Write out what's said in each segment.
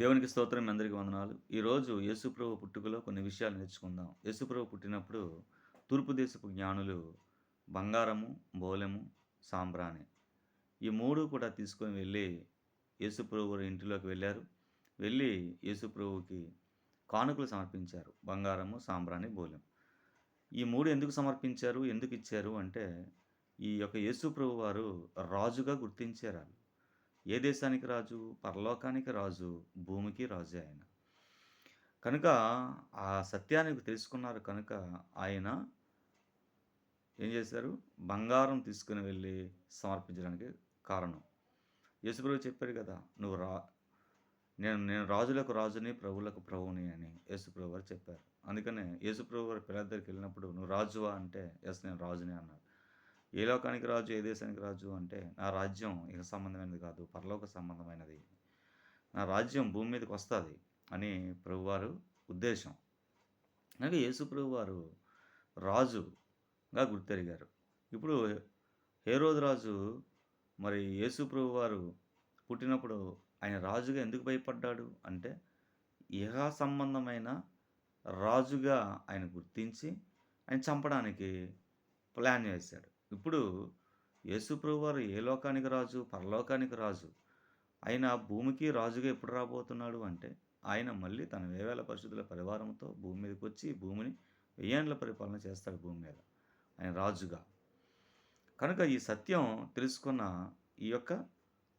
దేవునికి స్తోత్రం. మీ అందరికీ వందనాలు. ఈరోజు యేసుప్రభు పుట్టుకలో కొన్ని విషయాలు నేర్చుకుందాం. యేసుప్రభు పుట్టినప్పుడు తూర్పు దేశపు జ్ఞానులు బంగారము, బోలెము, సాంబ్రాణి ఈ 3 కూడా తీసుకొని వెళ్ళి యేసుప్రభు వారి ఇంటిలోకి వెళ్లారు. వెళ్ళి యేసుప్రభువుకి కానుకలు సమర్పించారు. బంగారము, సాంబ్రాణి, బోలెం. ఈ 3 ఎందుకు సమర్పించారు? ఎందుకిచ్చారు అంటే ఈ యొక్క యేసుప్రభు వారు రాజుగా గుర్తించారాళ్ళు. ఏ దేశానికి రాజు? పరలోకానికి రాజు, భూమికి రాజే ఆయన. కనుక ఆ సత్యాన్ని తెలుసుకున్నారు కనుక ఆయన ఏం చేశారు? బంగారం తీసుకొని వెళ్లి సమర్పించడానికి కారణం. యేసుప్రభు చెప్పారు కదా! "నువ్వు రా నేను నేను రాజులకు రాజుని, ప్రభువులకు ప్రభువుని" అని యేసుప్రభు వారు చెప్పారు. అందుకనే యేసుప్రభు వారు పిలాతు దగ్గరికెళ్ళినప్పుడు "నువ్వు రాజువా?" అంటే "యెస్, నేను రాజునే" అన్నాడు. "ఏ లోకానికి రాజు? ఏ దేశానికి రాజు?" అంటే "నా రాజ్యం ఇహ సంబంధమైనది కాదు, పరలోక సంబంధమైనది. నా రాజ్యం భూమి మీదకొస్తది" అని ప్రభువారు ఉద్దేశం. అలాగే యేసు ప్రభువారు రాజుగా గుర్తెరిగారు. ఇప్పుడు హేరోదు రాజు మరి యేసు ప్రభువారు పుట్టినప్పుడు ఆయన రాజుగా ఎందుకు భయపడ్డాడు అంటే, ఇహ సంబంధమైన రాజుగా ఆయన గుర్తించి ఆయన చంపడానికి ప్లాన్ చేశాడు. ఇప్పుడు యేసు ప్రభువారు ఏ లోకానికి రాజు? పరలోకానికి రాజు. ఆయన భూమికి రాజుగా ఎప్పుడు రాబోతున్నాడు అంటే, ఆయన మళ్ళీ తన వేవేల పరిశుద్ధుల పరివారంతో భూమి మీదకొచ్చి, భూమిని వెయ్యేండ్ల పరిపాలన చేస్తాడు భూమి మీద. ఆయన రాజుగా. కనుక ఈ సత్యం తెలుసుకున్న ఈ యొక్క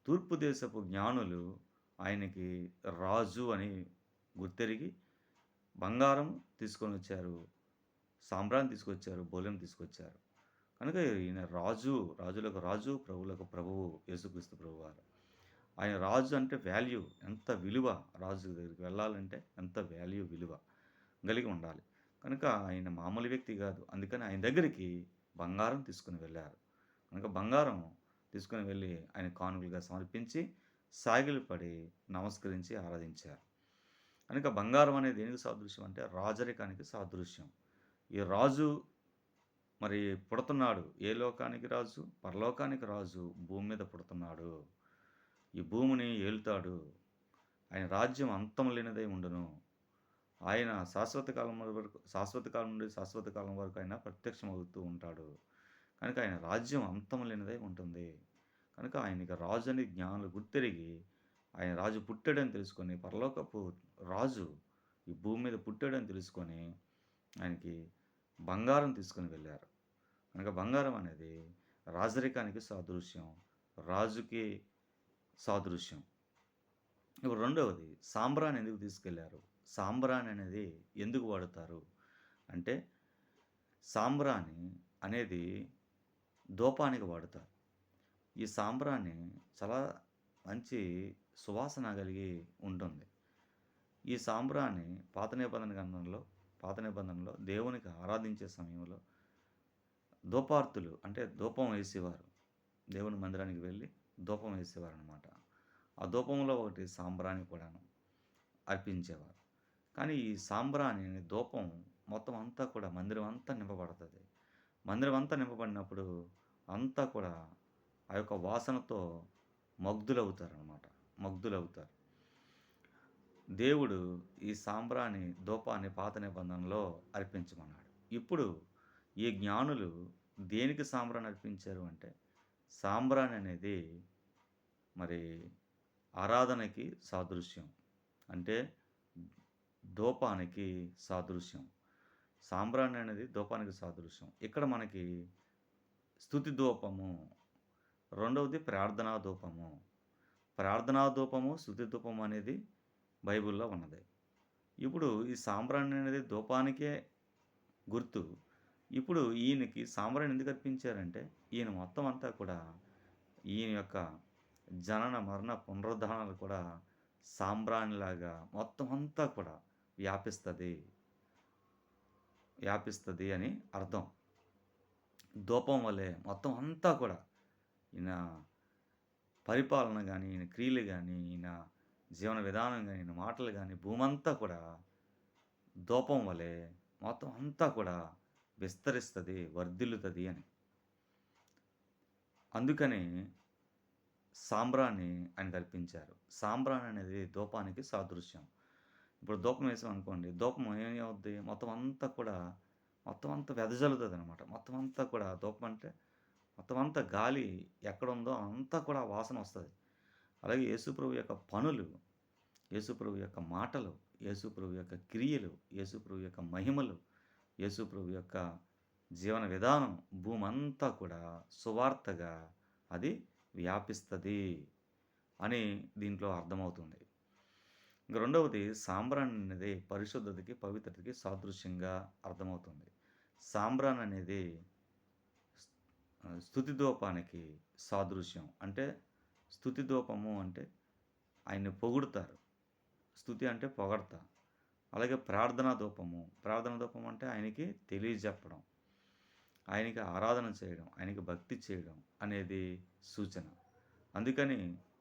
తూర్పు దేశపు జ్ఞానులు ఆయనకి రాజు అని గుర్తెరిగి, బంగారం తీసుకొనొచ్చారు, సాంబ్రాణి తీసుకొచ్చారు, బోలెం తీసుకొచ్చారు. కనుక ఈయన రాజు, రాజులకు రాజు, ప్రభువులకు ప్రభువు యేసుక్రీస్తు ప్రభువారు. ఆయన రాజు అంటే వాల్యూ, ఎంత విలువ, రాజు దగ్గరికి వెళ్ళాలంటే ఎంత వాల్యూ, విలువ కలిగి ఉండాలి. కనుక ఆయన మామూలు వ్యక్తి కాదు. అందుకని ఆయన దగ్గరికి బంగారం తీసుకొని వెళ్లారు. కనుక బంగారం తీసుకొని వెళ్ళి ఆయన కానుకలుగా సమర్పించి, సాగిలపడి నమస్కరించి ఆరాధించారు. కనుక బంగారం అనేది దేనికి సాదృశ్యం అంటే రాజరికానికి సాదృశ్యం. ఈ రాజు మరి పుడుతున్నాడు. ఏ లోకానికి రాజు? పరలోకానికి రాజు భూమి మీద పుడుతున్నాడు. ఈ భూమిని ఏలుతాడు. ఆయన రాజ్యం అంతం లేనిదై ఉండును. ఆయన శాశ్వత కాలం నుండి శాశ్వత కాలం వరకు ఆయన ప్రత్యక్షమవుతూ ఉంటాడు. కనుక ఆయన రాజ్యం అంతం లేనిదై ఉంటుంది. కనుక ఆయనకి రాజు అని జ్ఞానులు గుర్తెరిగి, ఆయన రాజు పుట్టాడని తెలుసుకొని, పరలోకపు రాజు ఈ భూమి మీద పుట్టాడని తెలుసుకొని, ఆయనకి బంగారం తీసుకొని వెళ్లారు. కనుక బంగారం అనేది రాజరికానికి సాదృశ్యం. రాజుకి సాదృశ్యం. ఇప్పుడు రెండవది సాంబ్రాణి ఎందుకు తీసుకెళ్లారు? సాంబ్రాణి అనేది ఎందుకు వాడుతారు? అంటే సాంబ్రాణి అనేది ధూపానికి వాడుతారు. ఈ సాంబ్రాణి చాలా మంచి సువాసన కలిగి ఉంటుంది. ఈ సాంబ్రాణి పాత నిబంధనలో దేవునికి ఆరాధించే సమయంలో ధూపార్తులు అంటే ధూపం వేసేవారు. దేవుని మందిరానికి వెళ్ళి ధూపం వేసేవారనమాట. ఆ ధూపంలో ఒకటి సాంబ్రాణి కూడాను అర్పించేవారు. కానీ ఈ సాంబ్రాణి అనే ధూపం మొత్తం అంతా కూడా మందిరం అంతా నింపబడతది. మందిరం అంతా నింపబడినప్పుడు అంతా కూడా ఆ యొక్క వాసనతో మగ్ధులవుతారనమాట. మగ్ధులవుతారు. దేవుడు ఈ సాంబ్రాణి ధూపాన్ని పాత నిబంధనలో అర్పించమన్నాడు. ఇప్పుడు ఈ జ్ఞానులు దేనికి సాంబ్రాణి అర్పించారు అంటే, సాంబ్రాణి అనేది మరి ఆరాధనకి సాదృశ్యం. అంటే ధూపానికి సాదృశ్యం. సాంబ్రాణి అనేది ధూపానికి సాదృశ్యం. ఇక్కడ మనకి స్తుతి ధూపము, రెండవది ప్రార్థనా ధూపము. ప్రార్థనా ధూపము, స్తుతి ధూపం అనేది బైబిల్‌లో ఉన్నది. ఇప్పుడు ఈ సాంబ్రాణి అనేది ధూపానికే గుర్తు. ఇప్పుడు ఈయనకి సాంబ్రాణి ఎందుకు అర్పించారంటే, ఈయన మొత్తం అంతా కూడా ఈయన యొక్క జనన, మరణ, పునరుద్ధానాలు కూడా సాంబ్రాణిలాగా మొత్తం అంతా కూడా వ్యాపిస్తది. వ్యాపిస్తది అని అర్థం. ధూపం వలె మొత్తం అంతా కూడా ఈయన పరిపాలన గాని, ఈయన క్రియలు గాని, ఈయన జీవన విధానం గాని, ఈయన మాటలు గాని భూమంతా కూడా ధూపం వలె మొత్తం అంతా కూడా విస్తరిస్తది, వర్ధిల్లుతది అని. అందుకని సాంబ్రాణి ఆయనకర్పించారు. సాంబ్రాణి అనేది ధూపానికి సాదృశ్యం. ఇప్పుడు ధూపం వేసామనుకోండి, ధూపం ఏమవుద్ది మొత్తం అంతా వెదజల్లుతదనమాట. మొత్తం అంతా కూడా ధూపం అంటే మొత్తం అంతా గాలి ఎక్కడుందో అంతా కూడా ఆ వాసనొస్తది. అలాగే యేసుప్రభు యొక్క పనులు, యేసుప్రభు యొక్క మాటలు, యేసుప్రభు యొక్క క్రియలు, యేసుప్రభు యొక్క మహిమలు, యేసుప్రభు యొక్క జీవన విధానం భూమంతా కూడా సువార్తగా అది వ్యాపిస్తది అని దీంట్లో అర్థమవుతుంది. ఇంక రెండవది సాంబ్రాణి అనేది పరిశుద్ధతకి, పవిత్రతకి సాదృశ్యంగా అర్థమవుతుంది. సాంబ్రాణి అనేది స్తుతి ధూపానికి సాదృశ్యం. అంటే స్తుతి ధూపము అంటే ఆయన్ని పొగుడుతారు. స్తుతి అంటే పొగడ్త. అలాగే ప్రార్థనా ధూపము. ప్రార్థనా ధూపం అంటే ఆయనకి తెలియజెప్పడం. ఆయనకి ఆరాధన చేయడం, ఆయనకి భక్తి చేయడం అనేది సూచన. అందుకని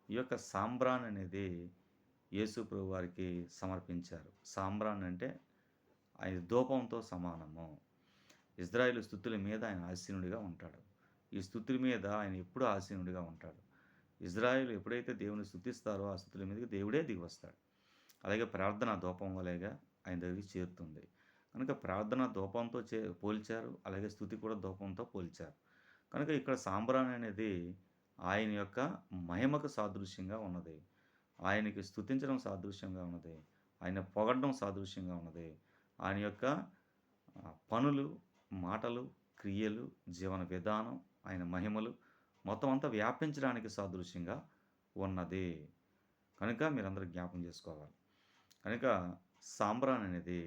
ఈ యొక్క సాంబ్రాణి అనేది యేసు ప్రభువారికి సమర్పించారు. సాంబ్రాణి అంటే ఆయన ధూపంతో సమానము. ఇజ్రాయేలు స్తుతుల మీద ఆయన ఆసీనుడిగా ఉంటాడు. ఈ స్తుతుల మీద ఆయన ఎప్పుడూ ఆసీనుడిగా ఉంటాడు. ఇజ్రాయేలు ఎప్పుడైతే దేవుని స్తుతిస్తారో ఆ స్తుతుల మీదకి దేవుడే దిగివస్తాడు. అలాగే ప్రార్థన ధూపం వలెగా ఆయన దగ్గరికి చేరుతుంది. కనుక ప్రార్థన ధూపంతో పోల్చారు. అలాగే స్తుతి కూడా ధూపంతో పోల్చారు. కనుక ఇక్కడ సాంబ్రాణి అనేది ఆయన యొక్క మహిమకు సాదృశ్యంగా ఉన్నది. ఆయనకి స్తుతించడం సాదృశ్యంగా ఉన్నది. ఆయన పొగడడం సాదృశ్యంగా ఉన్నది. ఆయన యొక్క పనులు, మాటలు, క్రియలు, జీవన విధానం, ఆయన మహిమలు మొత్తం అంతా వ్యాపించడానికి సాదృశ్యంగా ఉన్నది. కనుక మీరందరూ జ్ఞాపకం చేసుకోవాలి. కనుక సాంబ్రాణి అనేది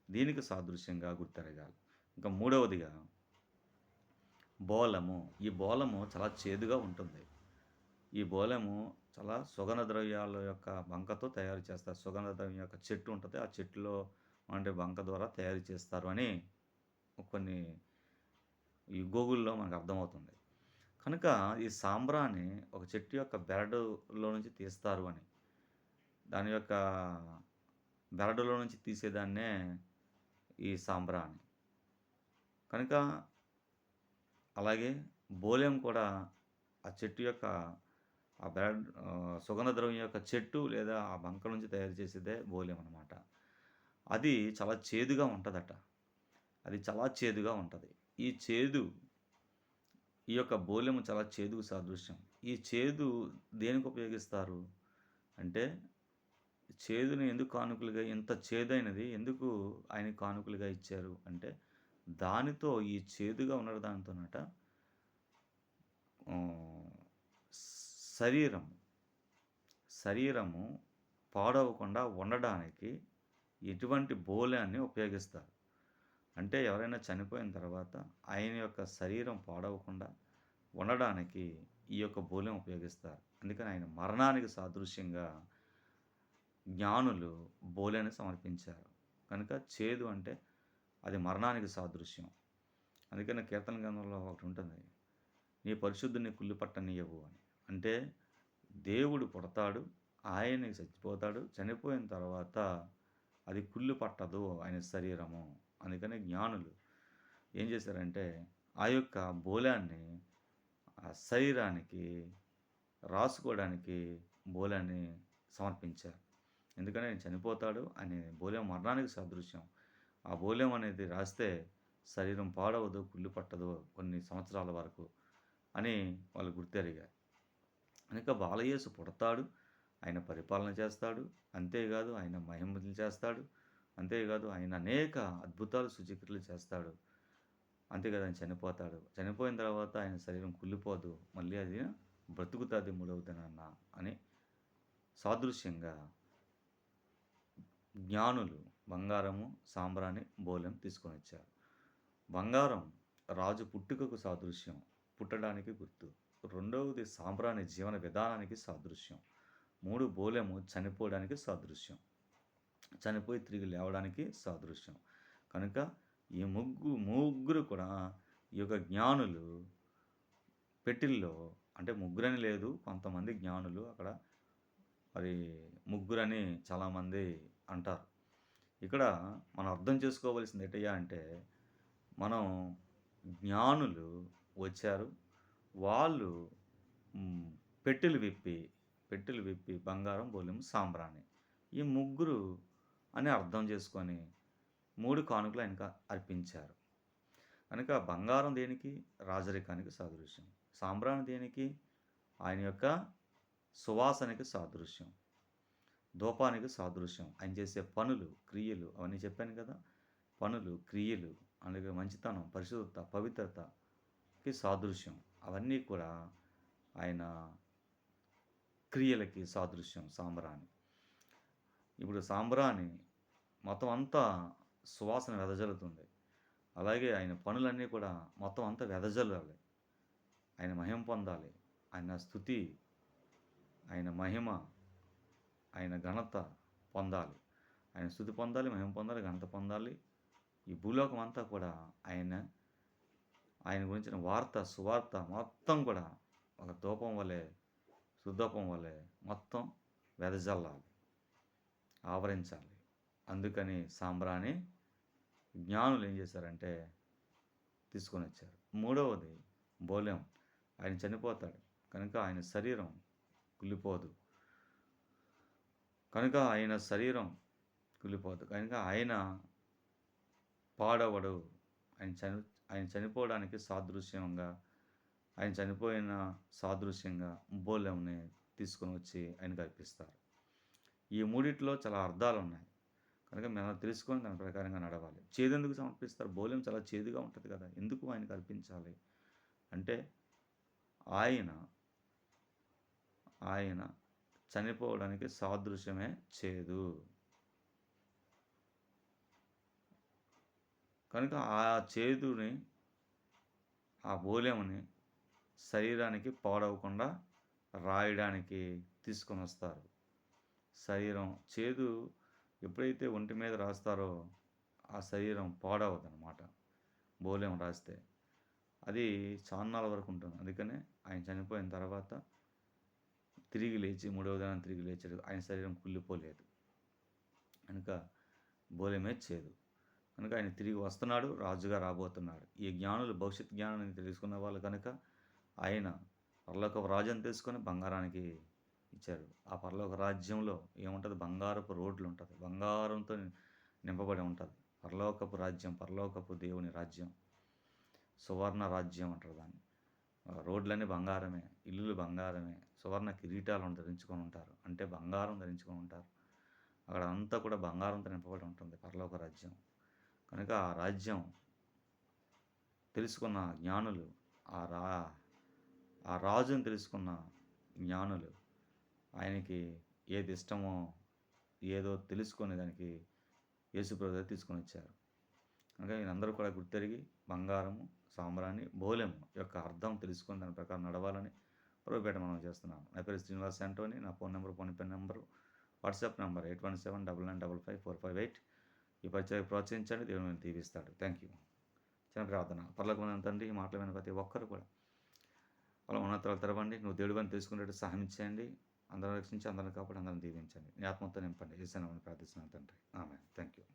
దీనికి సాదృశ్యంగా గుర్తెరగాలి. ఇంకా మూడవదిగా బోలము. ఈ బోలము చాలా చేదుగా ఉంటుంది. ఈ బోలెము చాలా సుగంధ ద్రవ్యాల యొక్క బంకతో తయారు చేస్తారు. సుగంధ ద్రవ్యం యొక్క చెట్టు ఉంటది. ఆ చెట్టులో ఉండే బంక ద్వారా తయారు చేస్తారు అని కొన్ని ఈ గూగుల్‌లో మనకు అర్థమవుతుంది. కనుక ఈ సాంబ్రాణి ఒక చెట్టు యొక్క బెరడులో నుంచి తీస్తారు అని. దాని యొక్క బెరడులో నుంచి తీసేదాన్నే ఈ సాంబ్రాణి. కనుక అలాగే బోలెం కూడా ఆ చెట్టు యొక్క సుగంధ ద్రవ్యం యొక్క చెట్టు లేదా ఆ బంక నుంచి తయారు చేసేదే బోలెం అనమాట. అది చాలా చేదుగా ఉంటదట. అది చాలా చేదుగా ఉంటది. ఈ చేదు ఈ యొక్క బోలెము చాలా చేదుకు సాదృశ్యం. ఈ చేదు దేనికి ఉపయోగిస్తారు? అంటే చేదుని ఎందుకు కానుకలుగా ఇంత చేదైనది ఎందుకు ఆయనకి కానుకలుగా ఇచ్చారు అంటే, దానితో ఈ చేదుగా ఉన్న దానితోనట ఆహ్, శరీరము, శరీరము పాడవకుండా ఉండడానికి ఎటువంటి బోలెన్ని ఉపయోగిస్తారు. అంటే ఎవరైనా చనిపోయిన తర్వాత ఆయన యొక్క శరీరం పాడవకుండా ఉండడానికి ఈ యొక్క బోలెం ఉపయోగిస్తారు. అందుకని ఆయన మరణానికి సాదృశ్యంగా జ్ఞానులు బోలెని సమర్పించారు. కనుక చేదు అంటే అది మరణానికి సాదృశ్యం. అందుకని కీర్తన గ్రంథంలో ఒకటుంటుంది. నీ పరిశుద్ధుని కుళ్ళి పట్టనీయవు అని. అంటే దేవుడు పుడతాడు, ఆయనే చచ్చిపోతాడు, చనిపోయిన తర్వాత అది కుళ్ళు పట్టదు ఆయన శరీరము. అందుకని జ్ఞానులు ఏం చేశారంటే ఆ యొక్క బోలాన్ని ఆ శరీరానికి రాసుకోవడానికి బోలాన్ని సమర్పించారు. ఎందుకంటే ఆయన చనిపోతాడు అనే బోలెం మరణానికి సాదృశ్యం. ఆ బోలెం అనేది రాస్తే శరీరం పాడవదు, కుళ్ళు పట్టదు కొన్ని సంవత్సరాల వరకు అని వాళ్ళు గుర్తెరిగారు. కనుక బాలయేసు పుడతాడు, ఆయన పరిపాలన చేస్తాడు. అంతేకాదు ఆయన మహిమలు చేస్తాడు. అంతేకాదు ఆయన అనేక అద్భుతాలు, సూచక్రియలు చేస్తాడు. అంతేకాదు ఆయన చనిపోతాడు. చనిపోయిన తర్వాత ఆయన శరీరం కుళ్ళిపోదు. మళ్ళీ అది బ్రతుకుతాది మూడవ దినాన అని సాదృశ్యంగా జ్ఞానులు బంగారము, సాంబ్రాణి, బోలెం తీసుకొనొచ్చారు. బంగారం రాజు పుట్టుకకు సాదృశ్యం. పుట్టడానికి గుర్తు. రెండవది సాంబ్రాణి జీవన విధానానికి సాదృశ్యం. 3 బోలెము చనిపోవడానికి సాదృశ్యం. చనిపోయి తిరిగి లేవడానికి సాదృశ్యం. కనుక ఈ ముగ్గురు కూడా ఈ యొక్క జ్ఞానులు పెట్టెల్లో అంటే ముగ్గురని లేదు కొంతమంది జ్ఞానులు అక్కడ మరి ముగ్గురని చాలామంది అంటారు. ఇక్కడ మనం అర్థం చేసుకోవాల్సింది ఏంటయ్యా అంటే మనం జ్ఞానులు వచ్చారు. వాళ్ళు పెట్టెలు విప్పి, పెట్టెలు విప్పి బంగారం, బోలెము, సాంబ్రాణి. ఈ ముగ్గురు అని అర్థం చేసుకొని 3 కానుకలు ఆయనకు అర్పించారు. కనుక బంగారం దేనికి? రాజరికానికి సాదృశ్యం. సాంబ్రాణి దేనికి? ఆయన యొక్క సువాసనకి సాదృశ్యం. ధూపానికి సాదృశ్యం. ఆయన చేసే పనులు, క్రియలు అవన్నీ చెప్పాను కదా! పనులు, క్రియలు, అలాగే మంచితనం, పరిశుద్ధత, పవిత్రతకి సాదృశ్యం. అవన్నీ కూడా ఆయన క్రియలకి సాదృశ్యం సాంబ్రాణి. ఇప్పుడు సాంబ్రాణి మొత్తం అంతా సువాసన వెదజల్లుతుంది. అలాగే ఆయన పనులన్నీ కూడా మొత్తం అంతా వెదజల్లాలి. ఆయన మహిమ పొందాలి. ఆయన స్తుతి, ఆయన మహిమ, ఆయన ఘనత పొందాలి. ఆయన స్తుతి పొందాలి, మహిమ పొందాలి, ఘనత పొందాలి. ఈ భూలోకం అంతా కూడా ఆయన గురించిన వార్త, సువార్త మొత్తం కూడా ఒక ధూపం వలె, సుధూపం వలె మొత్తం వెదజల్లాలి, ఆవరించాలి. అందుకని సాంబ్రాణి జ్ఞానులు ఏం చేశారంటే తీసుకొనొచ్చారు. మూడవది బోళెం. ఆయన చనిపోతాడు కనుక ఆయన శరీరం కుళ్ళిపోదు. కనుక ఆయన పాడవడు. ఆయన చనిపోవడానికి సాదృశ్యంగా, ఆయన చనిపోయిన సాదృశ్యంగా బోళెంని తీసుకొని వచ్చి ఆయనకు అర్పిస్తారు. ఈ మూడిట్లో చాలా అర్థాలున్నాయి. కనుక మనం తెలుసుకొని దాని ప్రకారంగా నడవాలి. చేదెందుకు సమర్పిస్తారు? బోళెం చాలా చేదుగా ఉంటుంది కదా! ఎందుకు ఆయనకు అర్పించాలి అంటే ఆయన చనిపోవడానికి సాదృశ్యమే చేదు. కనుక ఆ చేదుని, ఆ బోళెముని శరీరానికి పాడవకుండా రాయడానికి తీసుకొని వస్తారు. శరీరం చేదు ఎప్పుడైతే ఒంటి మీద రాస్తారో ఆ శరీరం పాడవదనమాట. బోళెం రాస్తే అది చాన్నాళ్ళ వరకు ఉంటుంది. అందుకనే ఆయన చనిపోయిన తర్వాత తిరిగి లేచి మూడవ దినాన తిరిగి లేచాడు. ఆయన శరీరం కుళ్ళిపోలేదు. కనుక బోళెమే చేదు. కనుక ఆయన తిరిగి వస్తున్నాడు, రాజుగా రాబోతున్నాడు. ఈ జ్ఞానులు భవిష్యత్ జ్ఞానాన్ని తెలుసుకున్న వాళ్ళు కనుక ఆయన పరలోక రాజ్యం తెలుసుకొని బంగారానికి ఇచ్చారు. ఆ పరలోక రాజ్యంలో ఏముంటుంది? బంగారపు రోడ్లు ఉంటుంది, బంగారంతో నింపబడి ఉంటుంది. పరలోకపు రాజ్యం, పరలోకపు దేవుని రాజ్యం, సువర్ణ రాజ్యం అంటారు దాన్ని. రోడ్లన్నీ బంగారమే, ఇల్లులు బంగారమే, సువర్ణ కిరీటాలను ధరించుకొని ఉంటారు. అంటే బంగారం ధరించుకొని ఉంటారు. అక్కడ అంతా కూడా బంగారంతో నింపబడి ఉంటుంది పరలోక రాజ్యం. కనుక ఆ రాజ్యం తెలుసుకున్న జ్ఞానులు, ఆ రాజుని తెలుసుకున్న జ్ఞానులు ఆయనకి ఏది ఇష్టమో ఏదో తెలుసుకొని దానికి యేసుప్రభువు తీసుకొని వచ్చారు. కనుక వీళ్ళందరూ కూడా గుర్తెరిగి బంగారము, సాంబ్రాణి, బోళెము యొక్క అర్థం తెలుసుకొని దాని ప్రకారం నడవాలని ప్రభుపేట మనం చేస్తున్నాం. నా పేరు శ్రీనివాస్ యాంటోని. నా phone number, PhonePe number, WhatsApp number 8179954558. ఈ పరిచయం ప్రోత్సహించండి. దేవుడు నేను దీవిస్తాడు. Thank you. చిన్న ప్రార్థన. పరలోకమైన తండ్రి, ఈ మాటలు విన్న ప్రతి ఒక్కరు కూడా వాళ్ళ ఉన్నతాలు తెరవండి. నువ్వు దేవుడు అని తెలుసుకునేట్టు సహాయం చేయండి. అందరూ రక్షించి, అందరిని కాపాడి, అందరిని దీవించండి. నీ ఆత్మతో నింపండి. యేసు నామమున ప్రార్థిస్తున్నాను తండ్రి. ఆమేన్. Thank you.